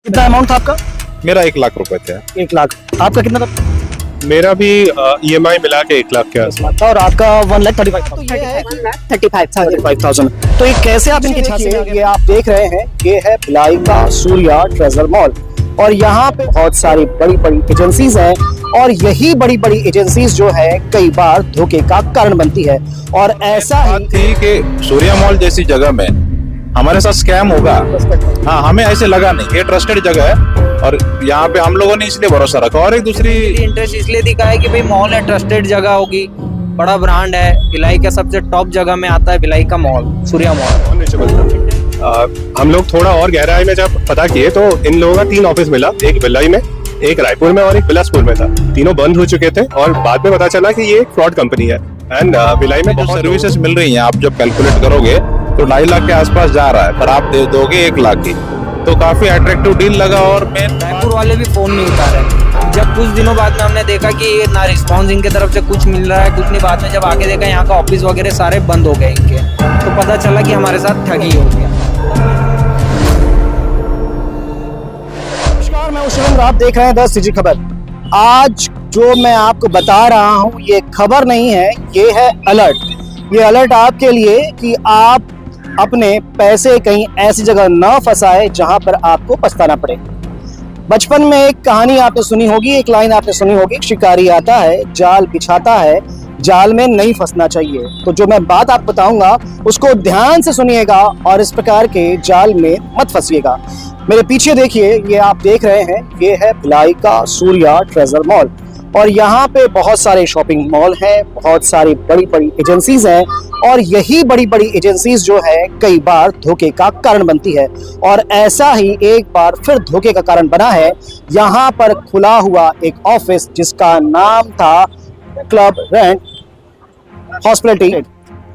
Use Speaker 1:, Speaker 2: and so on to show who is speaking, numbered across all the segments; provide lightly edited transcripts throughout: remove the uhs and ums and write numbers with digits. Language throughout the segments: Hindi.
Speaker 1: कितना अमाउंट था आपका?
Speaker 2: मेरा 1 लाख रुपए थे।
Speaker 1: 1 लाख। आपका कितना था?
Speaker 2: मेरा भी EMI मिला के 1 लाख के आसपास।
Speaker 1: और आपका 1,35,000।
Speaker 3: 35,000।
Speaker 1: तो ये कैसे आप इनके झांसे में आ गए?
Speaker 3: ये आप देख रहे हैं, ये है भिलाई का सूर्या ट्रेजर मॉल और यहाँ पे बहुत सारी बड़ी बड़ी एजेंसीज हैं और यही बड़ी बड़ी एजेंसीज जो है कई बार धोखे का कारण बनती है। और ऐसा
Speaker 2: बात
Speaker 3: ही
Speaker 2: थी कि सूर्या मॉल जैसी जगह में हमारे साथ स्कैम होगा। हाँ, हमें ऐसे लगा नहीं। ये ट्रस्टेड जगह है और यहाँ पे हम लोगों ने इसलिए भरोसा रखा। और एक दूसरी
Speaker 4: इंटरेस्ट इसलिए दिखा है कि भाई मॉल है, ट्रस्टेड जगह होगी, बड़ा ब्रांड है, भिलाई का सबसे टॉप जगह में आता है भिलाई का मॉल, सूर्या मॉल।
Speaker 2: हम लोग थोड़ा और गहराई में जब पता किए तो इन लोगों का 3 ऑफिस मिला, एक भिलाई में, एक रायपुर में और एक बिलासपुर में था। तीनों बंद हो चुके थे और बाद में पता चला कि ये एक फ्रॉड कंपनी है। एंड भिलाई में जो सर्विसेज मिल रही हैं, आप जब कैलकुलेट करोगे तो 2.5 लाख के आसपास जा रहा है, पर आप दे दोगे 1 लाख की, तो काफी अट्रैक्टिव डील लगा। और मैं
Speaker 4: रायपुर वाले भी फोन नहीं उठा रहे। जब कुछ दिनों बाद में हमने देखा कि ये ना रिस्पॉन्स इनके तरफ से कुछ मिल रहा है, कुछ नहीं, बाद में जब आगे देखा यहाँ का ऑफिस वगैरह सारे बंद हो गए इनके, तो पता चला कि हमारे साथ ठगी हो गया।
Speaker 3: नमस्कार, मैं शुभम, आप देख रहे हैं 10 CG खबर। आज जो मैं आपको बता रहा हूं ये खबर नहीं है, ये है अलर्ट। ये अलर्ट आपके लिए कि आप अपने पैसे कहीं ऐसी जगह न फंसाए जहां पर आपको पछताना पड़े। बचपन में एक कहानी आपने सुनी होगी, एक लाइन आपने सुनी होगी, शिकारी आता है, जाल बिछाता है, जाल में नहीं फंसना चाहिए। तो जो मैं बात आपको बताऊंगा उसको ध्यान से सुनिएगा और इस प्रकार के जाल में मत फंसिएगा। मेरे पीछे देखिए, ये आप देख रहे हैं, ये है भिलाई का सूर्या ट्रेजर मॉल और यहाँ पे बहुत सारे शॉपिंग मॉल हैं, बहुत सारी बड़ी बड़ी एजेंसीज हैं और यही बड़ी बड़ी एजेंसीज जो है कई बार धोखे का कारण बनती है। और ऐसा ही एक बार फिर धोखे का कारण बना है। यहाँ पर खुला हुआ एक ऑफिस जिसका नाम था क्लब रेंट हॉस्पिटलिटी।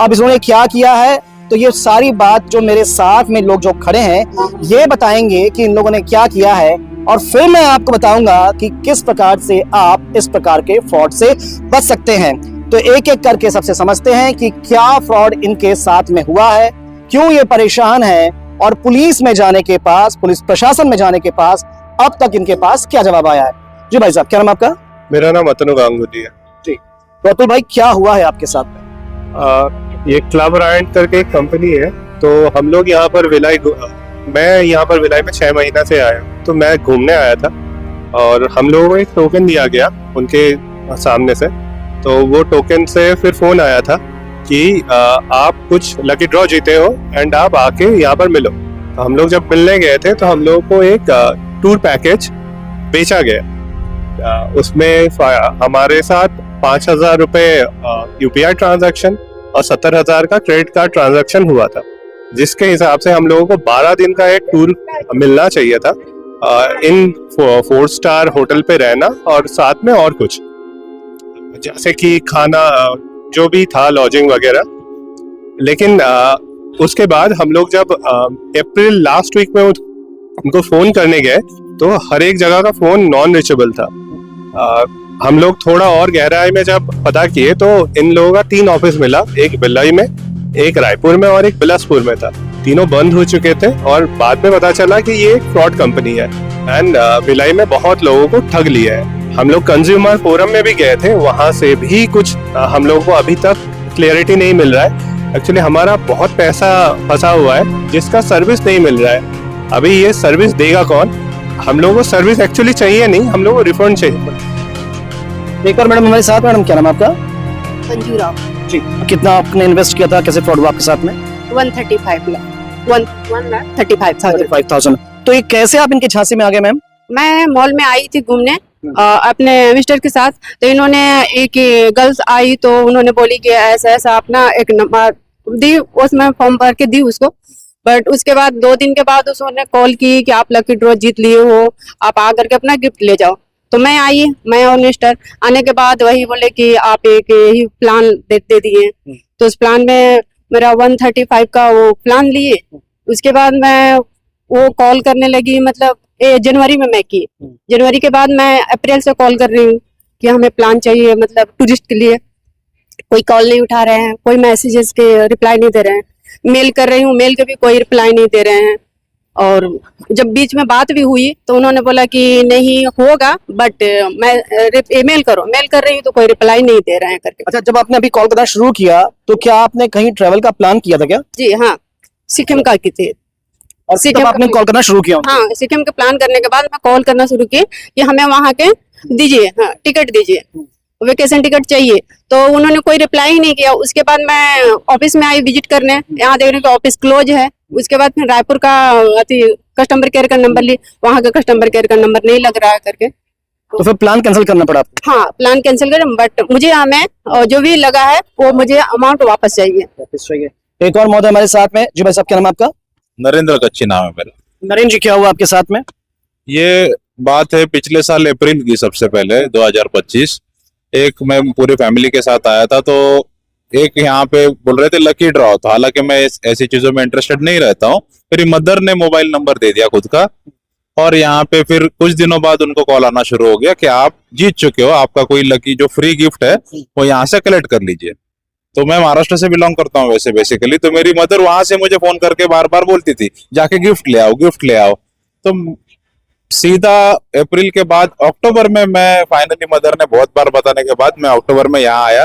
Speaker 3: अब इन्होंने क्या किया है, तो ये सारी बात जो मेरे साथ में लोग जो खड़े हैं ये बताएंगे कि इन लोगों ने क्या किया है और फिर मैं आपको बताऊंगा कि किस प्रकार से आप इस प्रकार के फ्रॉड से बच सकते हैं। तो एक एक करके सबसे समझते हैं कि क्या फ्रॉड इनके साथ में हुआ है, क्यों ये परेशान है और पुलिस में जाने के पास, पुलिस प्रशासन में जाने के पास अब तक इनके पास क्या जवाब आया है। जी भाई साहब, क्या नाम आपका?
Speaker 2: मेरा नाम अतनु गांगुली है।
Speaker 3: जी तो अतुल भाई, क्या हुआ है आपके साथ में?
Speaker 2: ये क्लब रेंट करके एक कंपनी है। तो हम लोग यहाँ पर मैं यहाँ पर भिलाई में 6 महीना से आया, तो मैं घूमने आया था और हम लोगों को एक टोकन दिया गया उनके सामने से। तो वो टोकन से फिर फोन आया था कि आप कुछ लकी ड्रॉ जीते हो एंड आप आके यहाँ पर मिलो। तो हम लोग जब मिलने गए थे तो हम लोगों को एक टूर पैकेज बेचा गया। उसमें हमारे साथ 5,000 रुपये UPI ट्रांजैक्शन और 70,000 का क्रेडिट कार्ड ट्रांजैक्शन हुआ था, जिसके हिसाब से हम लोगों को 12 दिन का एक टूर मिलना चाहिए था, इन 4 स्टार होटल पे रहना और साथ में और कुछ जैसे कि खाना जो भी था, लॉजिंग वगैरह। लेकिन उसके बाद हम लोग जब अप्रैल लास्ट वीक में उनको फोन करने गए तो हर एक जगह का फोन नॉन रीचेबल था। हम लोग थोड़ा और गहराई में जब पता किए तो इन लोगों का 3 ऑफिस मिला, एक भिलाई में, एक रायपुर में और एक बिलासपुर में था। तीनों बंद हो चुके थे और बाद में पता चला कि ये एक फ्रॉड कंपनी है एंड भिलाई में बहुत लोगों को ठग लिया है। हम लोग कंज्यूमर फोरम में भी गए थे, वहां से भी कुछ हम लोगों को अभी तक क्लियरिटी नहीं मिल रहा है। एक्चुअली हमारा बहुत पैसा फंसा हुआ है जिसका सर्विस नहीं मिल रहा है। अभी ये सर्विस देगा कौन? हम लोगों को सर्विस एक्चुअली चाहिए नहीं, हम लोगों को रिफंड चाहिए।
Speaker 3: एक बार मैडम हमारे साथ, मैडम क्या नाम आपका?
Speaker 5: मंजू राव।
Speaker 3: जी, कितना आपने इन्वेस्ट किया था, कैसे फ्रॉड हुआ आपके साथ में?
Speaker 5: 135 लाख 1,35,000।
Speaker 3: 35,000। तो ये कैसे आप इनके झांसे में आ गए मैम?
Speaker 5: मैं मॉल में आई थी घूमने अपने मिस्टर के साथ। तो इन्होंने एक गर्ल्स आई तो उन्होंने बोली कि ऐसा ऐसा अपना एक नंबर दी, उसमें फॉर्म भर के दी उसको। बट उसके बाद 2 दिन के बाद उसने कॉल की कि आप लकी ड्रॉ जीत लिए हो, आप आकर के अपना गिफ्ट ले जाओ। तो मैं आई, मैं और मिस्टर आने के बाद वही बोले कि आप एक ही प्लान दे दिए। तो उस प्लान में मेरा 135 का वो प्लान लिए। उसके बाद मैं वो कॉल करने लगी, मतलब जनवरी में मैं की। जनवरी के बाद मैं अप्रैल से कॉल कर रही हूँ कि हमें प्लान चाहिए, मतलब टूरिस्ट के लिए। कोई कॉल नहीं उठा रहे हैं, कोई मैसेजेस के रिप्लाई नहीं दे रहे हैं। मेल कर रही हूँ, मेल के भी कोई रिप्लाई नहीं दे रहे हैं। और जब बीच में बात भी हुई तो उन्होंने बोला कि नहीं होगा, बट मैं मेल करो, मेल कर रही हूँ तो कोई रिप्लाई नहीं दे रहे हैं करके।
Speaker 3: अच्छा, जब आपने अभी कॉल करना शुरू किया तो क्या आपने कहीं ट्रैवल का प्लान किया था क्या?
Speaker 5: जी हाँ, सिक्किम का की थी।
Speaker 3: और तब आपने कॉल करना शुरू किया?
Speaker 5: हाँ, सिक्किम के प्लान करने के बाद मैं कॉल करना शुरू की कि हमें वहाँ के दीजिए, हाँ, टिकट दीजिए, वेकेशन टिकट चाहिए। तो उन्होंने कोई रिप्लाई ही नहीं किया। उसके बाद मैं ऑफिस में आई विजिट करने, यहाँ देख रही हूँ ऑफिस क्लोज है। उसके बाद फिर रायपुर का कस्टमर केयर का नंबर ली, वहाँ का कस्टमर केयर का नंबर नहीं लग रहा है करके।
Speaker 3: तो फिर प्लान कैंसिल करना पड़ा आपको?
Speaker 5: हाँ, प्लान कैंसिल करें, बट मुझे हमें जो भी लगा है वो मुझे अमाउंट वापस चाहिए।
Speaker 3: एक और महोदय हमारे साथ में। जी भाई साहब, क्या नाम है आपका?
Speaker 6: नरेंद्र कच्ची नाम है मेरा।
Speaker 3: नरेंद्र जी, क्या हुआ आपके साथ में?
Speaker 6: ये बात है पिछले साल अप्रैल की, सबसे पहले 2025। एक मैं पूरी फैमिली के साथ आया था, तो एक यहाँ पे बोल रहे थे लकी ड्रॉ, तो हालांकि मैं ऐसी चीजों में इंटरेस्टेड नहीं रहता हूँ। मेरी मदर ने मोबाइल नंबर दे दिया खुद का, और यहाँ पे फिर कुछ दिनों बाद उनको कॉल आना शुरू हो गया कि आप जीत चुके हो, आपका कोई लकी जो फ्री गिफ्ट है वो यहाँ से कलेक्ट कर लीजिए। तो मैं महाराष्ट्र से बिलोंग करता हूँ वैसे बेसिकली, तो मेरी मदर वहां से मुझे फोन करके बार बार बोलती थी जाके गिफ्ट ले आओ, गिफ्ट ले आओ। तो सीधा अप्रैल के बाद अक्टूबर में मैं फाइनली, मदर ने बहुत बार बताने के बाद मैं अक्टूबर में यहाँ आया।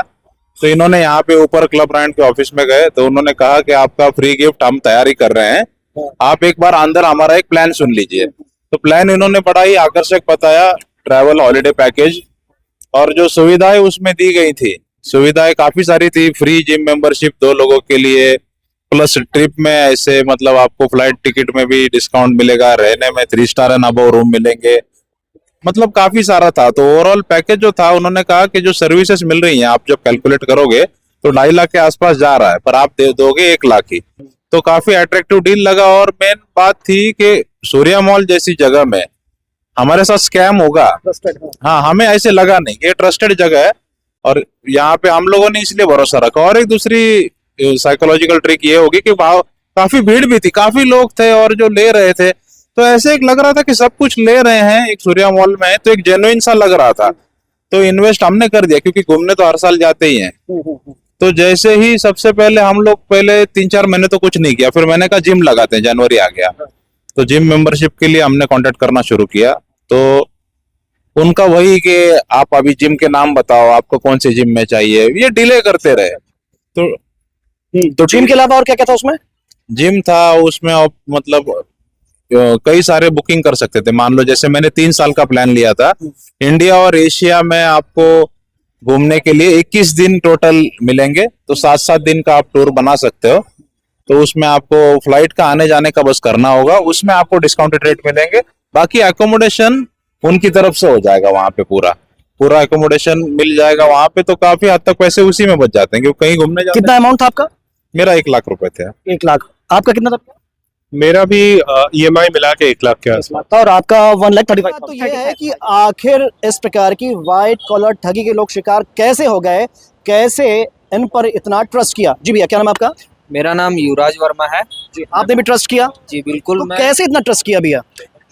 Speaker 6: तो इन्होंने यहाँ पे ऊपर क्लब ब्रांड के ऑफिस में गए, तो उन्होंने कहा कि आपका फ्री गिफ्ट हम तैयारी कर रहे हैं, आप एक बार अंदर हमारा एक प्लान सुन लीजिए। तो प्लान इन्होंने बड़ा ही आकर्षक बताया, ट्रैवल हॉलीडे पैकेज, और जो सुविधाएं उसमें दी गई थी, सुविधाएं काफी सारी थी। फ्री जिम मेंबरशिप 2 लोगों के लिए, प्लस ट्रिप में ऐसे मतलब आपको फ्लाइट टिकट में भी डिस्काउंट मिलेगा, रहने में 3 स्टार एंड अबव रूम मिलेंगे, मतलब काफी सारा था। तो ओवरऑल पैकेज जो था, उन्होंने कहा कि जो सर्विसेज मिल रही हैं आप जब कैलकुलेट करोगे तो 2.5 लाख के आसपास जा रहा है, पर आप दे दोगे 1 लाख ही। तो काफी अट्रैक्टिव डील लगा। और मेन बात थी कि सूर्या मॉल जैसी जगह में हमारे साथ स्कैम होगा, हाँ, हमें ऐसे लगा नहीं कि ये ट्रस्टेड जगह है, और यहाँ पे हम लोगों ने इसलिए भरोसा रखा। और एक दूसरी साइकोलॉजिकल ट्रिक ये होगी कि वहां काफी भीड़ भी थी, काफी लोग थे और जो ले रहे थे, तो ऐसे एक लग रहा था कि सब कुछ ले रहे हैं एक सूर्या मॉल में, तो एक जेन्युइन सा लग रहा था। तो इन्वेस्ट हमने कर दिया, क्योंकि घूमने तो हर साल जाते ही हैं। तो जैसे ही सबसे पहले हम लोग पहले 3-4 महीने तो कुछ नहीं किया, फिर मैंने कहा जिम लगाते हैं, जनवरी आ गया तो जिम मेंबरशिप के लिए हमने कांटेक्ट करना शुरू किया। तो उनका वही कि आप अभी जिम के नाम बताओ, आपको कौन सी जिम में चाहिए, ये डिले करते रहे।
Speaker 3: तो जिम के अलावा और क्या क्या था उसमें?
Speaker 6: जिम था उसमें, आप मतलब कई सारे बुकिंग कर सकते थे। मान लो जैसे मैंने 3 साल का प्लान लिया था, इंडिया और एशिया में आपको घूमने के लिए 21 दिन टोटल मिलेंगे, तो 7-7 दिन का आप टूर बना सकते हो। तो उसमें आपको फ्लाइट का आने जाने का बस करना होगा, उसमें आपको डिस्काउंटेड रेट मिलेंगे, बाकी एकोमोडेशन उनकी तरफ से हो जाएगा, वहां पे पूरा एकोमोडेशन मिल जाएगा वहां पे। तो काफी हद तक पैसे उसी में बच जाते हैं, क्योंकि कहीं घूमने जाते
Speaker 3: कितना अमाउंट था आपका?
Speaker 6: मेरा 1 लाख रुपए थे।
Speaker 3: 1 लाख। आपका कितना था?
Speaker 2: मेरा भी EMI मिला के 1 लाख के आसपास।
Speaker 3: था। और आपका 1,35,000। तो ये है कि आखिर इस प्रकार की व्हाइट कॉलर ठगी के लोग शिकार कैसे हो गए, कैसे इन पर इतना ट्रस्ट किया? जी भैया, क्या नाम है आपका?
Speaker 4: मेरा नाम युवराज वर्मा है।
Speaker 3: जी, आपने भी ट्रस्ट किया?
Speaker 4: जी बिल्कुल।
Speaker 3: तो कैसे इतना ट्रस्ट किया भैया?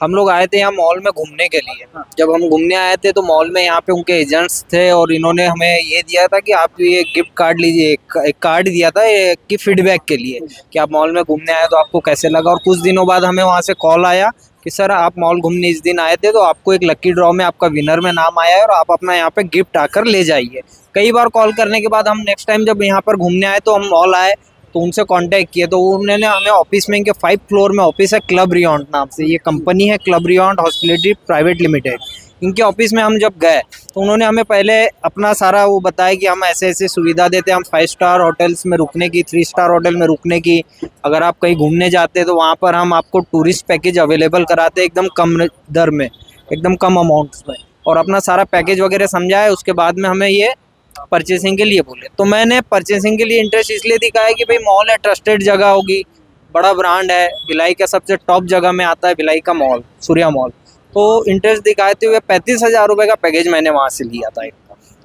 Speaker 4: हम लोग आए थे यहाँ मॉल में घूमने के लिए। जब हम घूमने आए थे तो मॉल में यहाँ पे उनके एजेंट्स थे, और इन्होंने हमें ये दिया था कि आप ये गिफ्ट कार्ड लीजिए, एक कार्ड दिया था ये कि फीडबैक के लिए कि आप मॉल में घूमने आए तो आपको कैसे लगा। और कुछ दिनों बाद हमें वहाँ से कॉल आया कि सर आप मॉल घूमने इस दिन आए थे, तो आपको एक लकी ड्रॉ में आपका विनर में नाम आया है, और आप अपना यहाँ पे गिफ्ट आकर ले जाइए। कई बार कॉल करने के बाद हम नेक्स्ट टाइम जब यहाँ पर घूमने आए तो हम मॉल आए तो उनसे कांटेक्ट किए, तो उन्होंने हमें ऑफिस में, इनके 5 फ्लोर में ऑफिस है, क्लब रियॉन्ट नाम से ये कंपनी है, क्लब रियॉन्ट हॉस्पिटैलिटी प्राइवेट लिमिटेड। इनके ऑफिस में हम जब गए तो उन्होंने हमें पहले अपना सारा वो बताया कि हम ऐसे ऐसे सुविधा देते हैं, हम 5 स्टार होटल्स में रुकने की, 3 स्टार होटल में रुकने की, अगर आप कहीं घूमने जाते हैं तो वहाँ पर हम आपको टूरिस्ट पैकेज अवेलेबल कराते हैं एकदम कम दर में, एकदम कम अमाउंट्स में, और अपना सारा पैकेज वगैरह समझाया। उसके बाद में हमें ये परचेसिंग के लिए बोले, तो मैंने परचेसिंग के लिए इंटरेस्ट इसलिए दिखाया कि भाई मॉल है, ट्रस्टेड जगह होगी, बड़ा ब्रांड है, भिलाई का सबसे टॉप जगह में आता है भिलाई का मॉल, सूर्या मॉल। तो इंटरेस्ट दिखाते हुए 35,000 रुपये का पैकेज मैंने वहाँ से लिया था।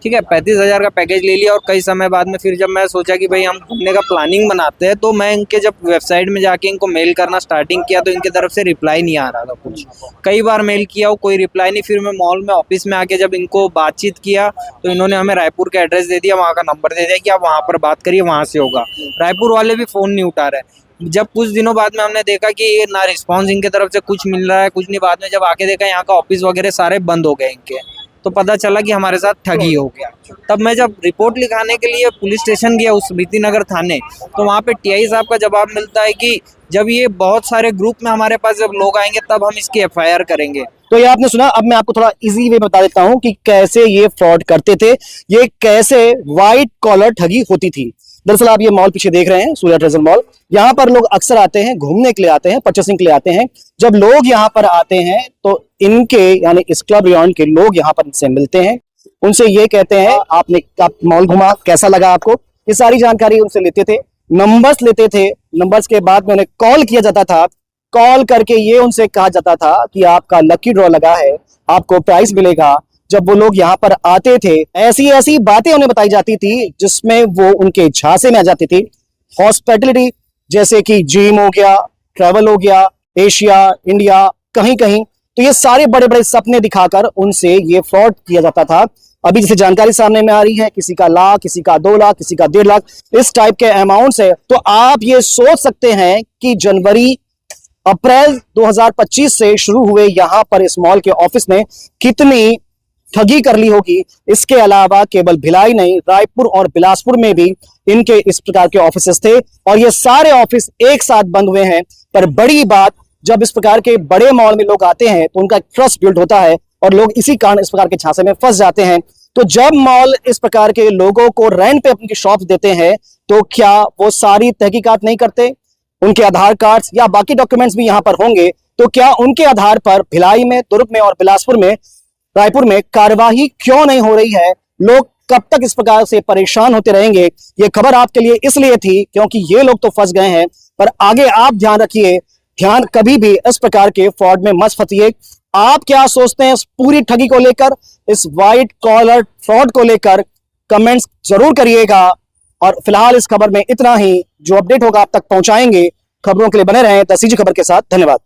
Speaker 4: ठीक है, 35,000 का पैकेज ले लिया। और कई समय बाद में फिर जब मैं सोचा कि भाई हम घूमने का प्लानिंग बनाते हैं, तो मैं इनके जब वेबसाइट में जाके इनको मेल करना स्टार्टिंग किया तो इनके तरफ से रिप्लाई नहीं आ रहा था कुछ। कई बार मेल किया वो कोई रिप्लाई नहीं। फिर मैं मॉल में ऑफिस में आके जब इनको बातचीत किया तो इन्होंने हमें रायपुर का एड्रेस दे दिया, वहाँ का नंबर दे दिया कि आप वहाँ पर बात करिए, वहाँ से होगा। रायपुर वाले भी फ़ोन नहीं उठा रहे। जब कुछ दिनों बाद में हमने देखा कि ये ना रिस्पॉन्स इनके तरफ से कुछ मिल रहा है कुछ नहीं, बाद में जब आके देखा यहाँ का ऑफिस वगैरह सारे बंद हो गए इनके, तो पता चला कि हमारे साथ ठगी हो गया। तब मैं जब रिपोर्ट लिखाने के लिए पुलिस स्टेशन गया उस बीतीनगर थाने, तो वहाँ पे टीआई साहब का जवाब मिलता है कि जब ये बहुत सारे ग्रुप में हमारे पास जब लोग आएंगे तब हम इसकी एफआईआर करेंगे।
Speaker 3: तो ये आपने सुना। अब मैं आपको थोड़ा इजी वे बता देता हूं कि कैसे ये फ्रॉड करते थे, ये कैसे व्हाइट कॉलर ठगी होती थी। दरअसल आप ये मॉल पीछे देख रहे हैं, सूर्या ट्रेजर मॉल। यहाँ पर लोग अक्सर आते हैं, घूमने के लिए आते हैं, परचेसिंग के लिए आते हैं। जब लोग यहाँ पर आते हैं तो इनके यानी इस क्लब रियॉन के लोग यहाँ पर इनसे मिलते हैं, उनसे ये कहते हैं आप मॉल घुमा, कैसा लगा आपको, ये सारी जानकारी उनसे लेते थे, नंबर्स लेते थे। नंबर्स के बाद में उन्हें कॉल किया जाता था, कॉल करके ये उनसे कहा जाता था कि आपका लकी ड्रॉ लगा है, आपको प्राइस मिलेगा। जब वो लोग यहाँ पर आते थे ऐसी ऐसी बातें उन्हें बताई जाती थी जिसमें वो उनके झांसे में आ जाती थी। हॉस्पिटलिटी जैसे कि जिम हो गया, ट्रैवल हो गया, एशिया, इंडिया, कहीं कहीं, तो ये सारे बड़े बड़े सपने दिखाकर उनसे ये फ्रॉड किया जाता था। अभी जैसे जानकारी सामने में आ रही है, किसी का लाख, किसी का 2 लाख, किसी का 1.5 लाख, इस टाइप के अमाउंट है। तो आप ये सोच सकते हैं कि जनवरी अप्रैल 2025 से शुरू हुए यहाँ पर इस मॉल के ऑफिस ने कितनी ठगी कर ली होगी। इसके अलावा केवल भिलाई नहीं, रायपुर और बिलासपुर में भी इनके इस प्रकार के ऑफिसेस थे और ये सारे ऑफिस एक साथ बंद हुए हैं। पर बड़ी बात, जब इस प्रकार के बड़े मॉल में लोग आते हैं तो उनका ट्रस्ट बिल्ड होता है और लोग इसी कारण इस प्रकार के झांसे में फंस जाते हैं। तो जब मॉल इस प्रकार के लोगों को रेंट पे अपनी शॉप देते हैं तो क्या वो सारी तहकीकात नहीं करते? उनके आधार कार्ड्स या बाकी डॉक्यूमेंट्स भी यहाँ पर होंगे, तो क्या उनके आधार पर भिलाई में, दुर्ग में और बिलासपुर में, रायपुर में कार्यवाही क्यों नहीं हो रही है? लोग कब तक इस प्रकार से परेशान होते रहेंगे? ये खबर आपके लिए इसलिए थी क्योंकि ये लोग तो फंस गए हैं, पर आगे आप ध्यान रखिए, ध्यान कभी भी इस प्रकार के फ्रॉड में मत फंसिए। आप क्या सोचते हैं इस पूरी ठगी को लेकर, इस व्हाइट कॉलर फ्रॉड को लेकर? कमेंट्स जरूर करिएगा। और फिलहाल इस खबर में इतना ही। जो अपडेट होगा आप तक पहुंचाएंगे। खबरों के लिए बने रहें द सीजी खबर के साथ। धन्यवाद।